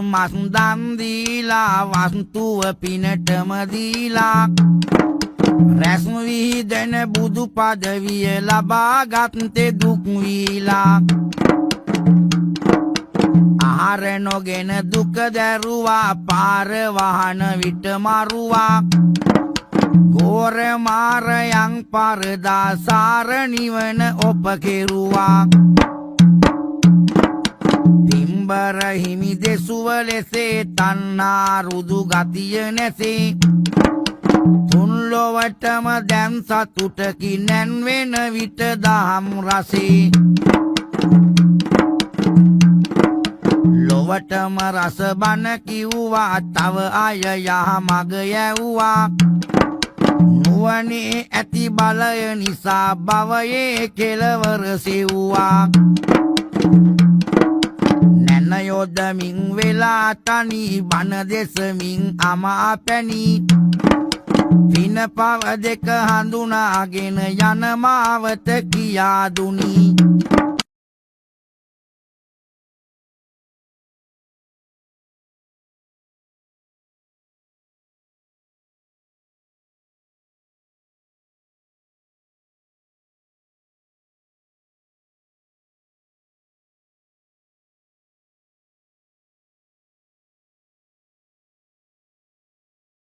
මස්දන් දීලා වස්තුව පිනටම දීලා රැස් විහිදෙන බුදු පදවිය ලබාගත්තේ දුක් වීලා ආහාර නොගෙන දුක දැරුවා පාර වහන විට මරුවා ගෝර මාරයන් පරදාසාර නිවන ඔප කෙරුවා පිම්බර හිමි දෙසුව ලෙසේ තණ්හා රුදු ගතිය නැසේ තුන් ලොවටම දැන් සතුටකින් නැන්වෙන විට දහම් රසේ ලොවටම රස බන කිව්වා තව අය යහ මග යැව්වා නුවණේ ඇති බලය නිසා භවයේ කෙලවර සෙව්වා නැන යොදමින් වෙලා තනි බන දෙසමින් අමා පැණි පින පව දෙක හඳුනාගෙන යන මාවත කියා දුනි